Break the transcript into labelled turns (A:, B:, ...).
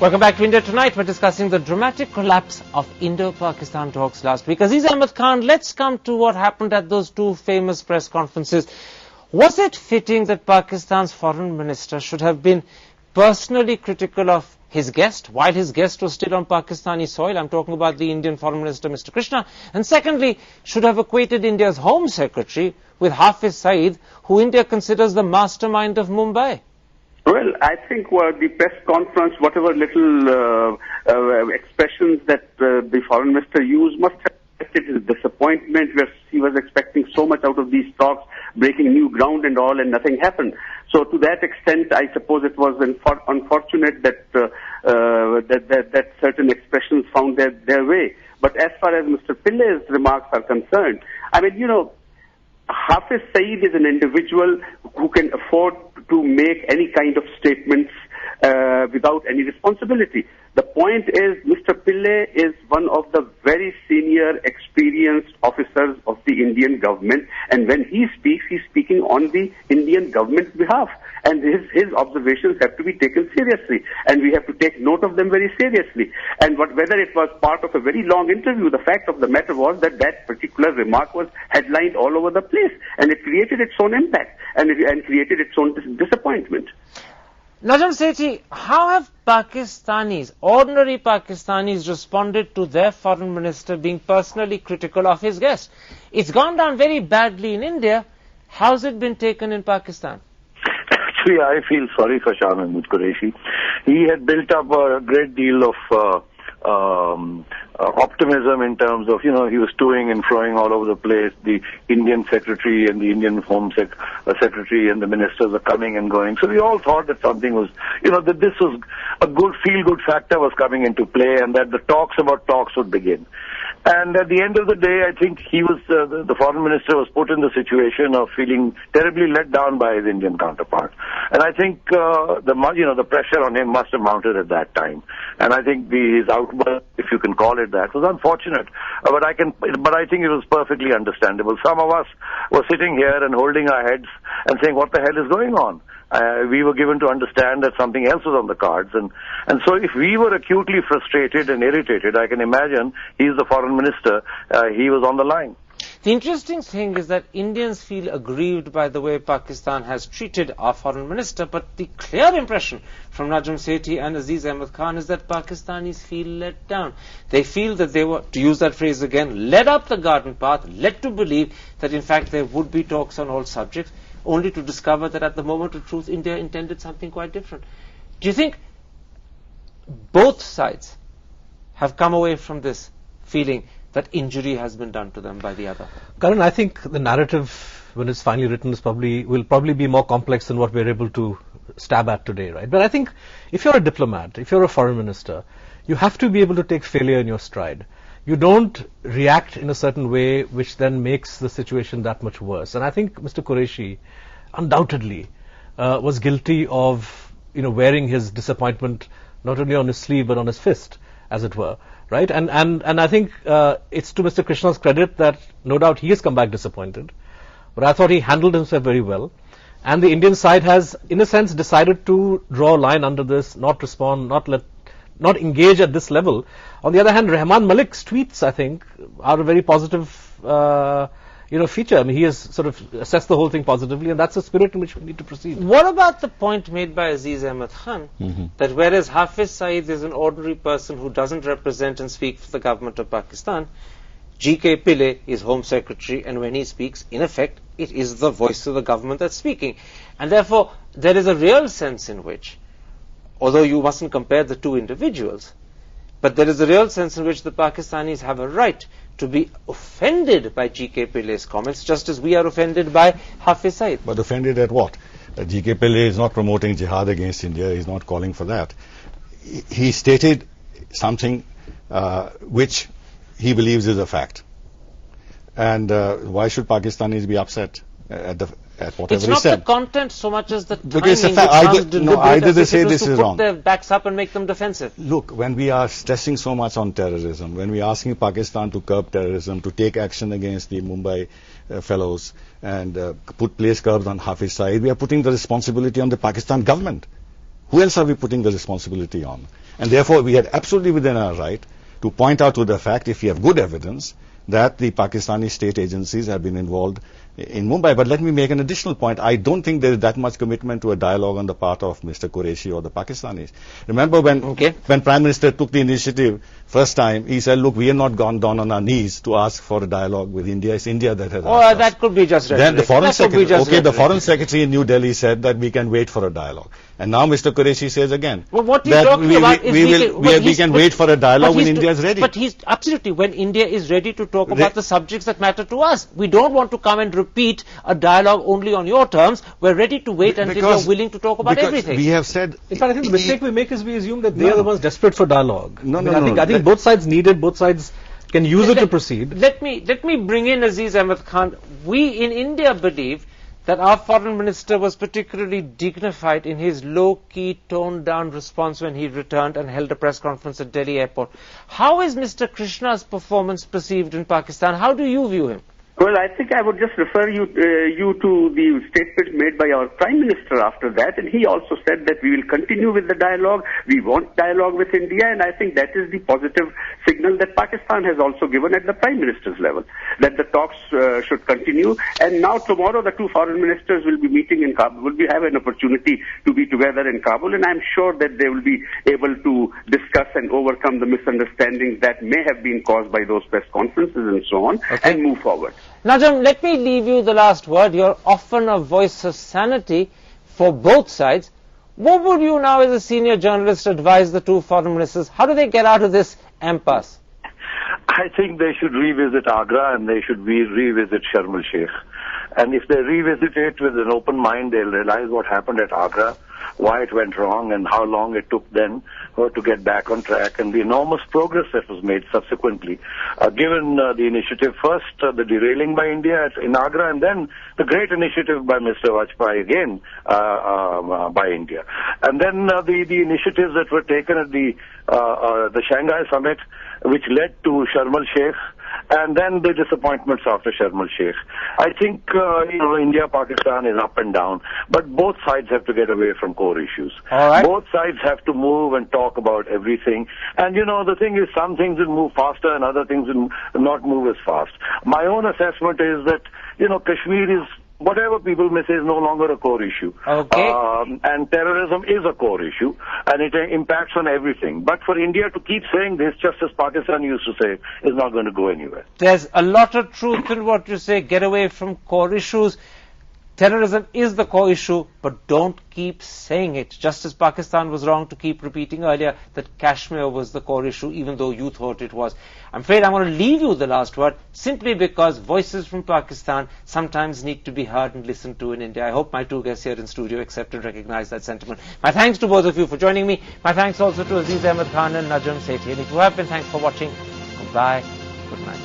A: Welcome back to India Tonight. We're discussing the dramatic collapse of Indo-Pakistan talks last week. Aziz Ahmed Khan, let's come to what happened at those two famous press conferences. Was it fitting that Pakistan's foreign minister should have been personally critical of his guest while his guest was still on Pakistani soil? I'm talking about the Indian Foreign Minister, Mr. Krishna. And secondly, should have equated India's Home Secretary with Hafiz Saeed, who India considers the mastermind of Mumbai.
B: Well, I think the press conference, whatever little expressions that the foreign minister used must have reflected his disappointment, where he was expecting so much out of these talks, breaking new ground and all, and nothing happened. So to that extent, I suppose it was unfortunate that that certain expressions found their way. But as far as Mr. Pillai's remarks are concerned, I mean, Hafiz Saeed is an individual who can afford to make any kind of statements without any responsibility. The point is, Mr. Pillai is one of the very senior, experienced officers of the Indian government, and when he speaks, he's speaking on the Indian government's behalf, and his observations have to be taken seriously, and we have to take note of them very seriously. And whether it was part of a very long interview, the fact of the matter was that that particular remark was headlined all over the place, and it created its own impact, and created its own disappointment.
A: Najam Sethi, how have Pakistanis, ordinary Pakistanis, responded to their foreign minister being personally critical of his guest? It's gone down very badly in India. How's it been taken in Pakistan?
C: Actually, I feel sorry for Shah Mahmood Qureshi. He had built up a great deal of optimism in terms of, he was toing and froing all over the place. The Indian secretary and the Indian Home Secretary and the ministers are coming and going. So we all thought that something was, that this was a good feel-good factor was coming into play, and that the talks about talks would begin. And at the end of the day, I think he was, the foreign minister was put in the situation of feeling terribly let down by his Indian counterpart. And I think, the pressure on him must have mounted at that time. And I think his outburst, if you can call it that, was unfortunate. But I think it was perfectly understandable. Some of us were sitting here and holding our heads and saying, what the hell is going on? We were given to understand that something else was on the cards, and so if we were acutely frustrated and irritated, I can imagine he's the foreign minister, he was on the line.
A: The interesting thing is that Indians feel aggrieved by the way Pakistan has treated our foreign minister, but the clear impression from Najam Sethi and Aziz Ahmed Khan is that Pakistanis feel let down. They feel that they were, to use that phrase again, led up the garden path, led to believe that in fact there would be talks on all subjects, only to discover that at the moment of truth, India intended something quite different. Do you think both sides have come away from this feeling that injury has been done to them by the other?
D: Karan, I think the narrative, when it's finally written, will probably be more complex than what we're able to stab at today, right? But I think if you're a diplomat, if you're a foreign minister, you have to be able to take failure in your stride. You don't react in a certain way which then makes the situation that much worse. And I think Mr. Qureshi undoubtedly was guilty of wearing his disappointment not only on his sleeve but on his fist, as it were, right? And I think it's to Mr. Krishna's credit that no doubt he has come back disappointed, but I thought he handled himself very well. And the Indian side has, in a sense, decided to draw a line under this, not respond, not engage at this level. On the other hand, Rahman Malik's tweets, I think, are a very positive, feature. I mean, he has sort of assessed the whole thing positively, and that's the spirit in which we need to proceed.
A: What about the point made by Aziz Ahmed Khan, that whereas Hafiz Saeed is an ordinary person who doesn't represent and speak for the government of Pakistan, G.K. Pillai is Home Secretary, and when he speaks, in effect, it is the voice of the government that's speaking. And therefore, there is a real sense in which, although you mustn't compare the two individuals, but there is a real sense in which the Pakistanis have a right to be offended by G.K. Pillai's comments, just as we are offended by Hafiz Saeed.
E: But offended at what? G.K. Pillai is not promoting jihad against India. He is not calling for that. He stated something which he believes is a fact. And why should Pakistanis be upset at whatever he said?
A: It's not the content so much as the timing.
E: Because either they say this is wrong.
A: Put their backs up and make them defensive.
E: Look, when we are stressing so much on terrorism, when we are asking Pakistan to curb terrorism, to take action against the Mumbai fellows and place curbs on Hafiz Saeed, we are putting the responsibility on the Pakistan government. Who else are we putting the responsibility on? And therefore, we had absolutely within our right to point out to the fact, if we have good evidence, that the Pakistani state agencies have been involved in Mumbai. But let me make an additional point. I don't think there is that much commitment to a dialogue on the part of Mr. Qureshi or the Pakistanis. Remember when Prime Minister took the initiative first time, he said, look, we have not gone down on our knees to ask for a dialogue with India. It's India that has asked us.
A: That could be just rhetoric.
E: Then the foreign secretary, the foreign secretary in New Delhi said that we can wait for a dialogue. And now Mr. Qureshi says again
A: what he's talking about is
E: we can wait for a dialogue when India is ready.
A: But he's absolutely, when India is ready to talk about the subjects that matter to us. We don't want to come and repeat a dialogue only on your terms. We're ready to wait until you're willing to talk about everything.
E: We have said...
D: In fact, I think the mistake we make is we assume that they are the ones desperate for dialogue.
E: I
D: think both sides need it, both sides can use it to proceed.
A: Let me bring in Aziz Ahmed Khan. We in India believe that our foreign minister was particularly dignified in his low-key, toned-down response when he returned and held a press conference at Delhi airport. How is Mr. Krishna's performance perceived in Pakistan? How do you view him?
B: Well, I think I would just refer you to the statement made by our Prime Minister after that, and he also said that we will continue with the dialogue, we want dialogue with India, and I think that is the positive signal that Pakistan has also given at the Prime Minister's level, that the talks should continue. And now tomorrow the two foreign ministers will be meeting in Kabul, will have an opportunity to be together in Kabul, and I'm sure that they will be able to discuss and overcome the misunderstandings that may have been caused by those press conferences and so on, and move forward.
A: Najam, let me leave you the last word. You're often a voice of sanity for both sides. What would you now, as a senior journalist, advise the two foreign ministers? How do they get out of this impasse?
C: I think they should revisit Agra and they should revisit Sharm el-Sheikh. And if they revisit it with an open mind, they'll realize what happened at Agra, why it went wrong, and how long it took them to get back on track, and the enormous progress that was made subsequently. Given the initiative first, the derailing by India in Agra, and then the great initiative by Mr. Vajpayee again by India. And then the initiatives that were taken at the Shanghai summit, which led to Sharm el-Sheikh, and then the disappointments after Sharm el-Sheikh. I think, India, Pakistan is up and down, but both sides have to get away from core issues.
A: All right.
C: Both sides have to move and talk about everything. And, the thing is, some things will move faster and other things will not move as fast. My own assessment is that, Kashmir is, whatever people may say, is no longer a core issue.
A: Okay.
C: And terrorism is a core issue, and it impacts on everything. But for India to keep saying this, just as Pakistan used to say, is not going to go anywhere.
A: There's a lot of truth in what you say. Get away from core issues. Terrorism is the core issue, but don't keep saying it. Just as Pakistan was wrong to keep repeating earlier that Kashmir was the core issue, even though you thought it was. I'm afraid I'm going to leave you the last word, simply because voices from Pakistan sometimes need to be heard and listened to in India. I hope my two guests here in studio accept and recognize that sentiment. My thanks to both of you for joining me. My thanks also to Aziz Ahmed Khan and Najam Sethi. And if you have been, thanks for watching. Goodbye. Good night.